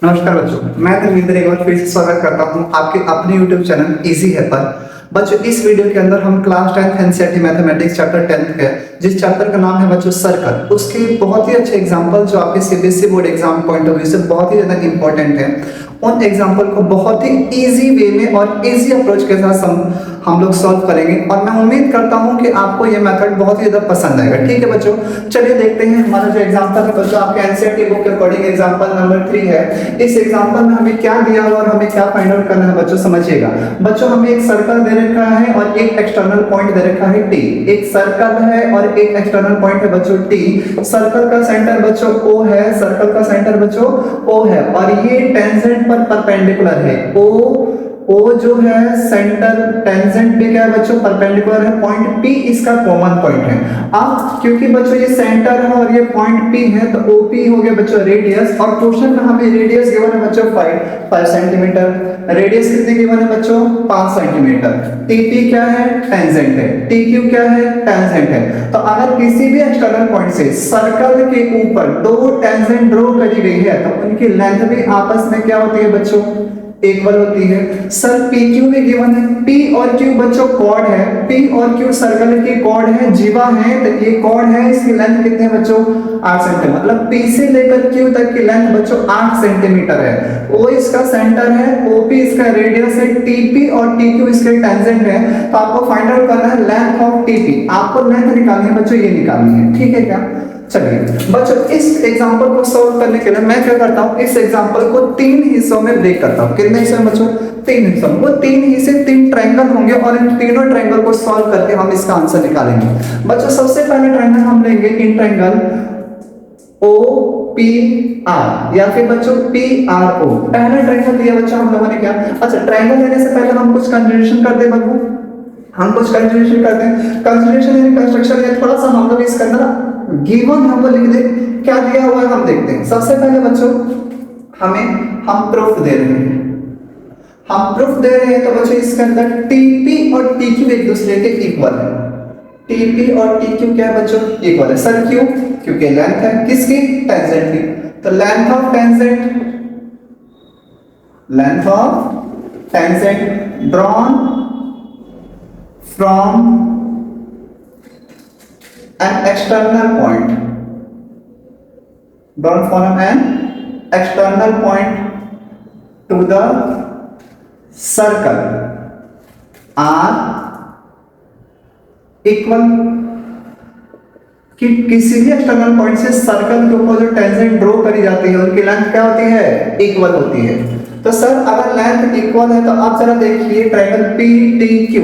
नमस्कार बच्चों, मैं धर्मेंद्र एक बार फिर से स्वागत करता हूं आपके अपने YouTube चैनल इजी है पर। बच्चों, इस वीडियो के अंदर हम class 10th NCERT mathematics chapter 10th के जिस चैप्टर का नाम है बच्चों सर्कल, उसके बहुत ही अच्छे एग्जांपल जो आपके CBSE board exam point of view से बहुत ही ज्यादा इंपॉर्टेंट है, उन एग्जांपल को बहुत ही इजी वे में और इजी अप्रोच के साथ हम लोग सॉल्व करेंगे और मैं उम्मीद करता हूं कि आपको ये मेथड बहुत ही ज्यादा पसंद आएगा। ठीक है बच्चों, चलिए देखते हैं हमारा जो एग्जांपल है बच्चों आपके एनसीईआरटी बुक के अकॉर्डिंग एग्जांपल नंबर 3 है। इस एग्जांपल में हमें क्या दिया हुआ और हमें क्या फाइंड आउट करना है बच्चों, समझिएगा। बच्चों, हमें एक सर्कल दे रखा है और एक एक्सटर्नल पॉइंट दे रखा है टी। एक सर्कल है और एक एक्सटर्नल पॉइंट है बच्चों टी। सर्कल का सेंटर बच्चों ओ है, सर्कल का सेंटर बच्चों ओ है और ये टेंजेंट पर परपेंडिकुलर है। ओ जो है सेंटर टेंजेंट पे क्या है बच्चों, परपेंडिकुलर है। पॉइंट P इसका कॉमन पॉइंट है। अब क्योंकि बच्चों ये सेंटर है और ये पॉइंट P है तो OP हो गया बच्चों रेडियस, और क्वेश्चन में हमें रेडियस गिवन है बच्चों 5 सेंटीमीटर। रेडियस कितने गिवन है बच्चों, 5 सेंटीमीटर। TP क्या है, टेंजेंट है। TQ क्या है, टेंजेंट है। तो अगर किसी भी एक्सटर्नल पॉइंट से सर्कल के ऊपर दो टेंजेंट ड्रॉ करी गई है तो उनकी लेंथ भी आपस में क्या होती है बच्चों, इक्वल होती है। सर PQ भी गिवन है। P और Q बच्चों कॉर्ड है, P और Q सर्कल की कॉर्ड है, जीवा है, तो ये कॉर्ड है, इसकी लेंथ कितने है बच्चों, 8 सेंटीमीटर। मतलब P से लेकर Q तक की लेंथ बच्चों 8 सेंटीमीटर है। O इसका सेंटर है, OP इसका रेडियस है, TP और TQ इसके टेंजेंट है। तो आपको फाइंड आउट करना है लेंथ ऑफ TP। आपको लेंथ निकालनी है बच्चों, ये निकालनी है। ठीक है क्या? चलिए बच्चों, इस एग्जांपल को सॉल्व करने के लिए मैं क्या करता हूं, इस एग्जांपल को 3 हिस्सों में ब्रेक करता हूं। कितने हिस्सों में बच्चों, 3 हिस्सों में। वो 3 हिस्से 3 ट्रायंगल होंगे और इन तीनों ट्रायंगल को सॉल्व करके हम इसका आंसर निकालेंगे। बच्चों, सबसे पहले ट्रायंगल हम लेंगे इन ट्रायंगल OPR या फिर बच्चों PRO। पहला ट्रायंगल दिया बच्चों हम लोगों ने क्या, अच्छा ट्रायंगल लेने से पहले हम कुछ कंसीडरेशन करते हैं बाबू, हम कुछ कंसीडरेशन करते हैं। कंसीडरेशन यानी कंस्ट्रक्शन है, थोड़ा सा हम लोग इसके अंदर गिवन हमको लिख दे, क्या दिया हुआ है हम देखते हैं। सबसे पहले बच्चों हम प्रूफ दे रहे हैं, हम प्रूफ दे रहे हैं तो बच्चों इसके अंदर TP और TQ एक दूसरे के इक्वल है। TP और TQ क्या है बच्चों, इक्वल है। सर क्यों, क्योंकि लेंथ है किसकी, टेंजेंट की। तो length of tangent drawn from an external point, drawn from an external point to the circle are equal। कि किसी भी एक्सटर्नल पॉइंट से सर्कल के ऊपर जो टेंजेंट ड्रॉ करी जाती है उनकी लेंथ क्या होती है, इक्वल होती है। तो सर अगर लेंथ इक्वल है तो आप जरा देखिए triangle PTQ,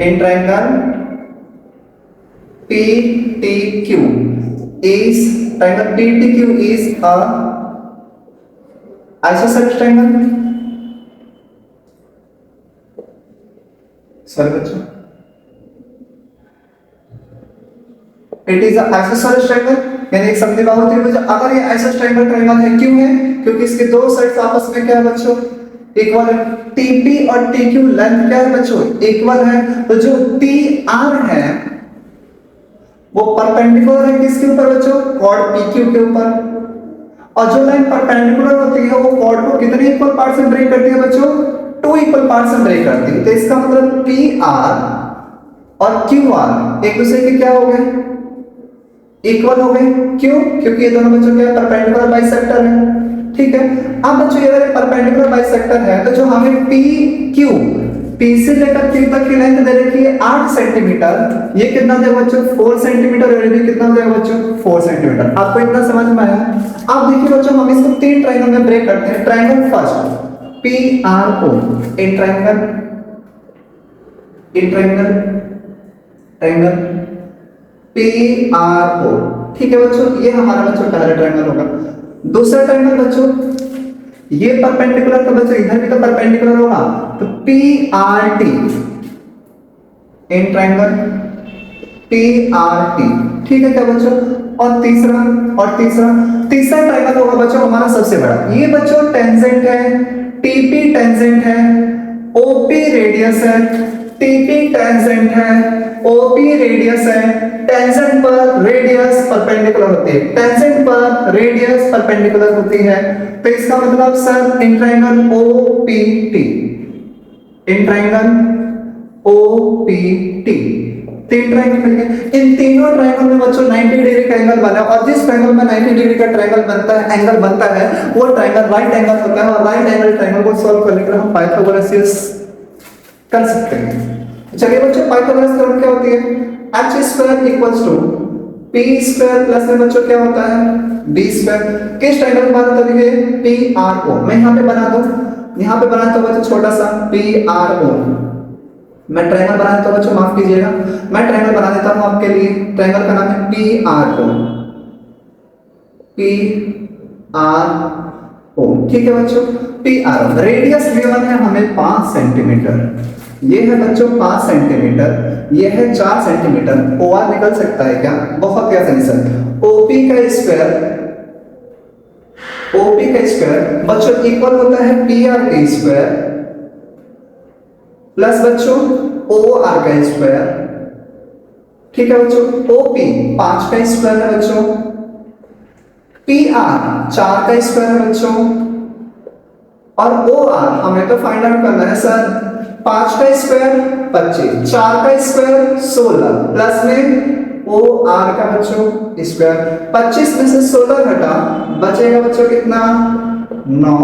in triangle PTQ is triangle PTQ is a isosceles triangle। Sir बच्चों, it is a isosceles triangle यानी एक समद्विबाहु त्रिभुज। अगर ये isosceles triangle है, क्यों है, क्योंकि इसके दो साइड्स आपस में क्या है बच्चों, इक्वल है। TP और TQ लेंथ क्या है बच्चों, इक्वल है। तो जो TR है वो परपेंडिकुलर है किसके ऊपर बच्चों, कॉर्ड PQ के ऊपर। और जो लाइन परपेंडिकुलर होती है वो कॉर्ड को कितने इक्वल पार्ट से ब्रेक करती है बच्चों, 2 इक्वल पार्ट से ब्रेक करती है। तो इसका मतलब PR और QR एक दूसरे के क्या हो गए, इक्वल हो गए। क्यों, क्योंकि ये दोनों बच्चों क्या परपेंडिकुलर बाइसेक्टर है। ठीक है, अब बच्चों ये परपेंडिकुलर बाइसेक्टर है तो जो हमें PQ, P से लेकर Q तक की लेंथ दे रखी है 8 सेंटीमीटर, ये कितना दे बच्चों, 4 सेंटीमीटर, और ये कितना दे बच्चों, 4 सेंटीमीटर। आपको इतना समझ में आया? अब देखिए बच्चों हम इसको 3 ट्रायंगल में ब्रेक करते हैं। Triangle first PRO, in triangle PRO। ठीक है बच्चों, ये हमारा बच्चों पहला ट्रायंगल होगा। दूसरा ट्रायंगल बच्चों ये परपेंडिकुलर तो बच्चों इधर भी तो परपेंडिकुलर होगा, तो PRT, इन ट्रायंगल PRT। ठीक है क्या बच्चों? और तीसरा ट्रायंगल होगा बच्चों हमारा सबसे बड़ा। ये बच्चों टेंजेंट है, TP टेंजेंट है, OP रेडियस है, TP टेंजेंट है, OP रेडियस है, टेंजेंट पर रेडियस परपेंडिकुलर होती है, टेंजेंट पर रेडियस परपेंडिकुलर होती है। तो इसका मतलब sir in triangle OPT, in triangle OPT तीन ट्रायंगल मिल गए। इन तीनों ट्रायंगल में बच्चों 90 डिग्री का एंगल बना, और जिस ट्रायंगल में 90 डिग्री का ट्रायंगल बनता है, एंगल बनता है, वो ट्रायंगल राइट एंगल होता है। और राइट एंगल ट्रायंगल को सॉल्व करने के लिए हम पाइथागोरस यूज कर सकते हैं। चलिए बच्चों, पाइथागोरस थ्योरम क्या होती है? h² equals to p² plus में बच्चों क्या होता है? d²। किस ट्रायंगल में बना? तो देखिए PRO, मैं यहां पे बना दूं, यहां पे बना तो बच्चों छोटा सा PRO। मैं ट्रायंगल बनाया तो बच्चों माफ कीजिएगा, मैं ट्रायंगल बना देता हूं आपके लिए। ट्रायंगल का नाम है PRO, PRO, ठीक है बच्चों। PRO रेडियस V1 है हमें 5 सेंटीमीटर, ये है बच्चों 5 सेंटीमीटर, ये है 4 सेंटीमीटर। OR निकल सकता है क्या? बहुत ही आसानी से। OP का स्क्वायर बच्चों इक्वल होता है PR का स्क्वायर प्लस बच्चों OR का स्क्वायर, ठीक है बच्चों। OP 5 का स्क्वायर है बच्चों, PR 4 का स्क्वायर है बच्चों, और OR हमें तो फाइंड आउट करना है सर। 5 का स्क्वायर 25, 4 का स्क्वायर 16 प्लस में OR का बच्चों स्क्वायर। 25 में से 16 घटा बचेगा बच्चों कितना? 9।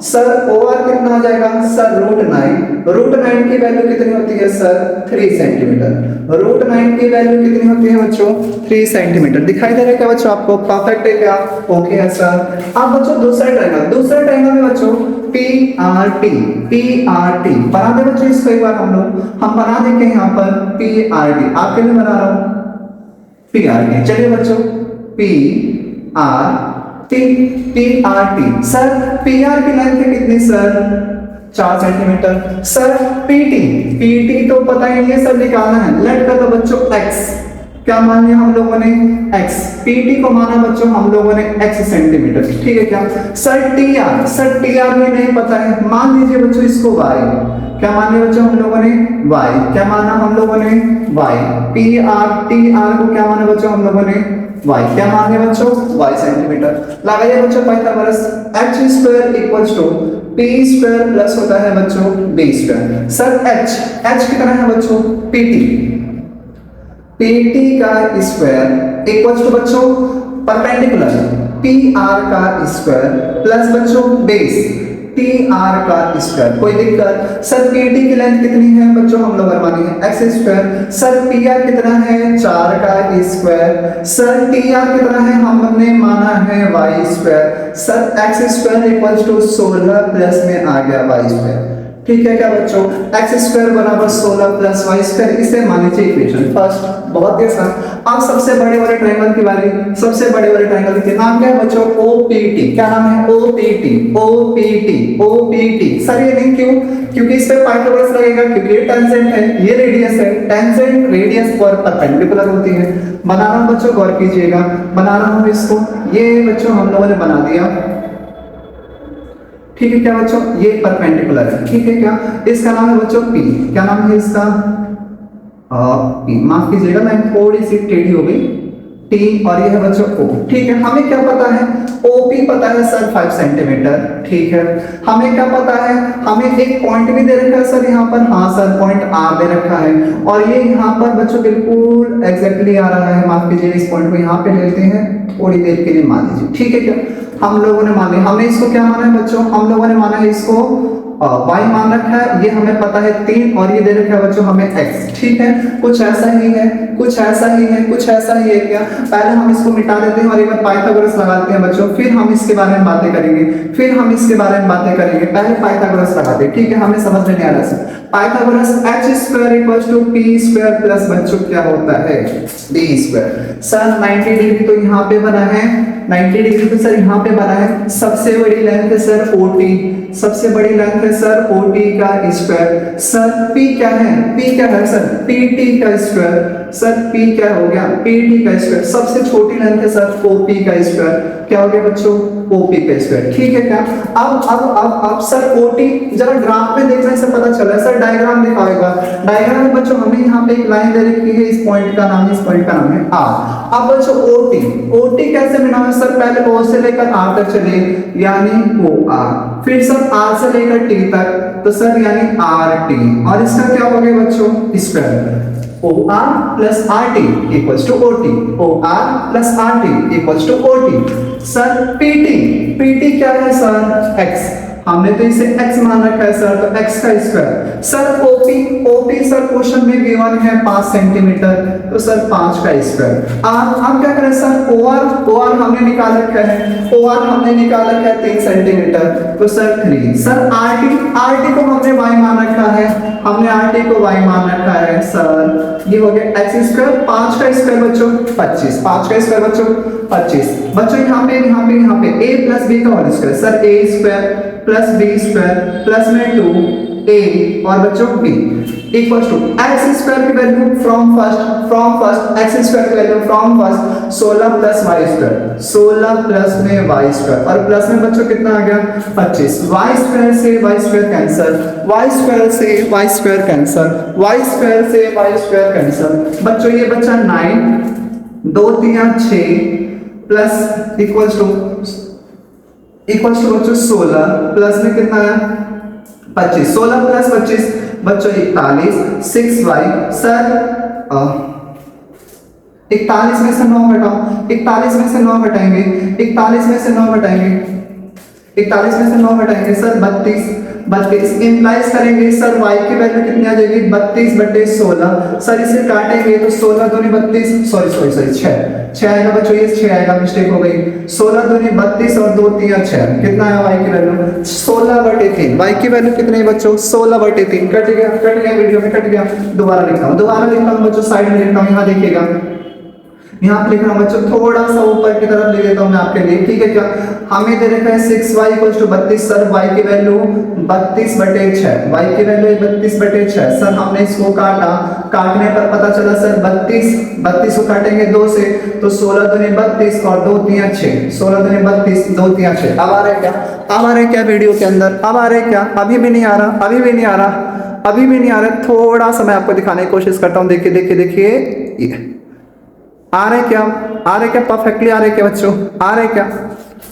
सर OR कितना आ जाएगा सर? √9। √9 की वैल्यू कितनी होती है सर? 3 सेंटीमीटर। √9 की वैल्यू कितनी होती है बच्चों? 3 सेंटीमीटर। दिखाई दे रहा है क्या बच्चों आपको? परफेक्ट है क्या? ओके है सर। अब बच्चों दूसरे ट्रायंगल में बच्चों PRT बना दे बच्चों इसको एक बार हम बना देंगे यहाँ पर PRT, आपके लिए बना रहा हूँ PRT। चलिए बच्चों PRT सर PR की लेंथ कितनी सर? 4 सेंटीमीटर। सर PT तो पता ही नहीं है सर, निकालना है। लेट कर दो बच्चों x, क्या मान लिया हम लोगों ने? x। PT को माना बच्चों हम लोगों ने x सेंटीमीटर, ठीक है क्या? सर TR भी नहीं पता है, मान लीजिए बच्चों इसको y। क्या मान लिया बच्चों हम लोगों ने? y। क्या माना हम लोगों ने? y। TR को क्या माना बच्चों हम लोगों ने? y। क्या मान लिया बच्चों? y centimetre. लगाइए बच्चों Pythagoras. h² equals to p² plus होता है बच्चों b²। सर h कितना है बच्चों? PT का स्क्वायर इक्वल्स टू बच्चों परपेंडिकुलर PR का स्क्वायर प्लस बच्चों बेस TR का स्क्वायर। कोई दिक्कत? सर PT की लेंथ कितनी है बच्चों? हम लोग मानी है x²। सर PR कितना है? 4 का स्क्वायर। सर TR कितना है? हमने माना है y²। Sir x² equals to 16 plus में आ गया y², ठीक है क्या बच्चों? x² बराबर 16 प्लस y², इसे मान लीजिए इक्वेशन फर्स्ट। बहुत ही आसान। अब सबसे बड़े वाले ट्रायंगल की बारी। सबसे बड़े वाले ट्रायंगल के नाम क्या है बच्चों? OPT। क्या नाम है? OPT। सर ये नहीं क्यों? क्योंकि इस पे पाइथागोरस लगेगा, क्योंकि ये टेंजेंट है, ये रेडियस है। टेंजेंट रेडियस पर परपेंडिकुलर होती है। बना रहा हूं बच्चों, गौर कीजिएगा, बना रहा हूं इसको। ये बच्चों हम लोगों ने बना दिया, ठीक है क्या बच्चों? ये परपेंडिकुलर है, ठीक है क्या? इसका नाम है बच्चों P। क्या नाम है इसका? P। माफ कीजिएगा, मैं थोड़ी सी टेढ़ी हो गई। T और ये है बच्चों O, ठीक है। हमें क्या पता है? OP पता है सर 5 सेंटीमीटर, ठीक है। हमें क्या पता है? हमें एक पॉइंट भी दे रखा है सर यहाँ पर, हाँ सर पॉइंट R दे रखा है, और ये यहाँ पर बच्चों बिल्कुल एग्जैक्टली आ रहा है। माफ कीजिए, इस पॉइंट को यहाँ पे लेते हैं थोड़ी देर के लिए, मान लीजिए, ठीक है क्या? हम लोगों ने मान लिया। हमने इसको क्या माना है बच्चों? हम लोगों ने माना है इसको y मान रखा है, ये हमें पता है 3, और ये दे रखा है बच्चों हमें x, ठीक है। कुछ ऐसा ही है, कुछ ऐसा ही है, कुछ ऐसा ही है क्या? पहले हम इसको मिटा देते हैं और एक बार पाइथागोरस लगाते हैं बच्चों, फिर हम इसके बारे में बातें करेंगे, पहले पाइथागोरस लगाते हैं, ठीक है। हमें समझ में नहीं आ रहा है Pythagoras h² equals to p² plus बच्चों क्या होता है? d²। सर 90 डिग्री तो यहाँ पे बना है, 90 डिग्री तो सर यहाँ पे बना है। सबसे बड़ी लेंथ है सर OT, सबसे बड़ी लेंथ है सर OT का स्क्वायर। सर P क्या है? P क्या है सर? PT का स्क्वायर। सर P क्या हो गया? PT का स्क्वायर। सबसे छोटी लेंथ है सर OP का स्क्वायर। क्या हो गया बच्चों, ओपी का स्क्वायर। ठीक है क्या, अब सर ओटी जरा ग्राफ में देखने से पता चला, सर डायग्राम दिखाएगा। डायग्राम में बच्चों हमें यहाँ पे एक लाइन दे रखी है, इस पॉइंट का नाम, इस पॉइंट का नाम है आर। अब बच्चों ओटी, ओटी कैसे बनाना सर, पहले ओ से लेकर आर तक चले यानी ओ आर, फिर सर आर से लेकर टी तक तो सर यानी आर टी, और इसका क्या हो गया बच्चों, square. O R plus R T equals to O T, O R plus R T equals to O T. Sir PT, PT क्या है सर, एक्स, हमने तो इसे x मान रखा है सर, तो x का square. Sir OP, OP sir question में गिवन है 5 सेंटीमीटर, तो सर 5 का स्क्वायर। आप क्या करें सर, ओआर, ओआर हमने निकाल रखा है, ओआर हमने निकाल रखा है 3 सेंटीमीटर, तो सर 3। सर आरटी, आरटी को हमने y मान रखा है, हमने आरटी को y मान रखा है सर, ये हो गया x स्क्वायर, 5 का स्क्वायर बच्चों 25, 5 का स्क्वायर बच्चों 25। बच्चों यहाँ पे a प्लस b का whole square, sir a square plus B square plus में 2a और बच्चों b equals to X square की value from first X square की value from first 16 plus Y square, 16 plus में वाई स्क्वायर, और plus में बच्चों कितना आ गया 25। वाई स्क्वायर से Y square cancel, Y square से Y square cancel, Y square से वाई स्क्वायर कैंसिल। बच्चों ये बच्चा 9 2 3 6 प्लस इक्वल्स टू बच्चों 16 प्लस में कितना है 25, 16 प्लस 25 बच्चों 41, 6y सर 41 में से 9 घटाओ, 41 में से 9 घटाएंगे, 41 में से 9 घटाएंगे, 41 में से 9 घटाएंगे सर 32 इंप्लाइज करेंगे सर y की वैल्यू कितनी आ जाएगी 32/16। सर इसे काटेंगे तो 16 दूनी 32, सॉरी 6 आएगा बच्चों, ये 6 आएगा, मिस्टेक हो गई। 16 दूनी 32 और 2 3 6, कितना है y की वैल्यू 16/3। y की वैल्यू कितनी है बच्चों 16/3। कट गया वीडियो में, कट गया। दोबारा लिखता हूँ बच्चों, साइड में लिखता हूँ, यहाँ देखिएगा, यहाँ पे लिख रहा हूँ बच्चों, थोड़ा सा ऊपर की तरफ ले लेता हूँ मैं आपके लिए, ठीक है क्या। हमें दे रखा है 6y = 32, सर y की वैल्यू 32/6, y की वैल्यू 32/6। सर हमने इसको काटा, काटने पर पता चला सर 32 को काटेंगे 2 से तो 16 दूनी 32 और 2 3 6, 16 दूनी 32 2 3 6। अब आ रहा है क्या वीडियो के अंदर, अब आ रहा है क्या, अभी भी नहीं आ रहा, थोड़ा सा मैं आपको दिखाने की कोशिश करता हूँ। देखिए ये आ रहे क्या, परफेक्टली आ रहे क्या बच्चों, आ रहे क्या,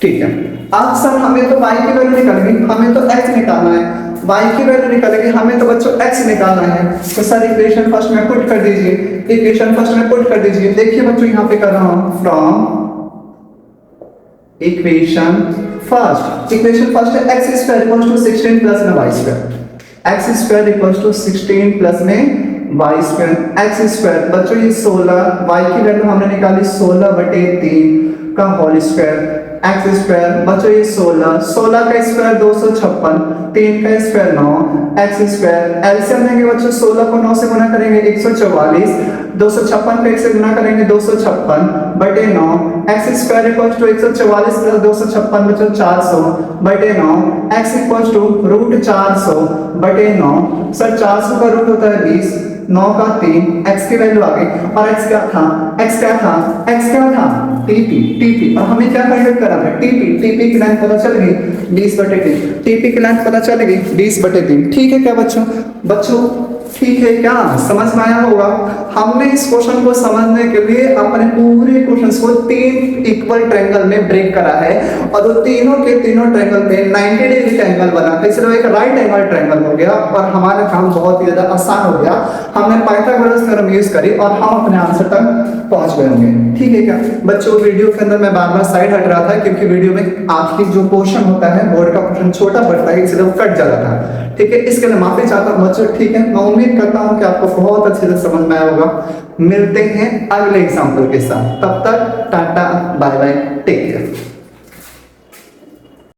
ठीक है। अब सर हमें तो y की वैल्यू निकालनी, हमें तो x निकालना है, y की वैल्यू निकालेंगे, हमें तो बच्चों x निकालना है। तो सर इक्वेशन फर्स्ट में पुट कर दीजिए, देखिए बच्चों यहाँ पे कर रहा हूँ, फ्रॉम इक्वेशन फर्स्ट है x² = 16 प्लस में y स्क्वायर, x² = 16 प्लस में वाई स्क्वायर, एक्स स्क्वायर बच्चों ये 16, वाई की वैल्यू हमने निकाली 16/3 का होल स्क्वायर, एक्स स्क्वायर बच्चों ये 16 का स्क्वायर 256, 3 का स्क्वायर 9, एक्स स्क्वायर एलसीएम लेंगे बच्चों, 16 को 9 से गुना करेंगे 144, 256 को 1 से गुना करेंगे 256/9, एक्स स्क्वायर = 144 प्लस 256 बच्चों 400/9, एक्स = √400/9। सर 400 का रूट होता है 20, 9 का 3, x की वैल्यू आ गई, और x क्या था टीपी, और हमें क्या कैलकुलेट करना है, टीपी की लेंथ पता चल गई 20/3, टीपी की लेंथ पता चल गई 20/3। ठीक है क्या बच्चों, ठीक है क्या, समझ में आया होगा। हमने इस क्वेश्चन को समझने के लिए अपने पूरे क्वेश्चंस को 3 इक्वल ट्रायंगल में ब्रेक करा है, और वो तीनों ट्रायंगल पे 90 डिग्री का एंगल बना था, इसलिए एक राइट एंगल ट्रायंगल हो गया, और हमारा काम बहुत ही ज्यादा आसान हो गया। हमने पाइथागोरस थ्योरम यूज करी और हम अपने आंसर तक पहुंच गए होंगे। ठीक है क्या बच्चों, वीडियो के अंदर मैं बार साइड हट रहा था क्योंकि वीडियो में आखिरी जो क्वेश्चन होता है, बोर्ड का क्वेश्चन छोटा पड़ता है, इसलिए वो कट जाता था। ठीक है, इसके लिए माफी चाहता हूँ बच्चों। ठीक है, मैं उम्मीद करता हूँ कि आपको बहुत अच्छे से समझ में आया होगा। मिलते हैं अगले एग्जाम्पल के साथ, तब तक tata bye bye, take care.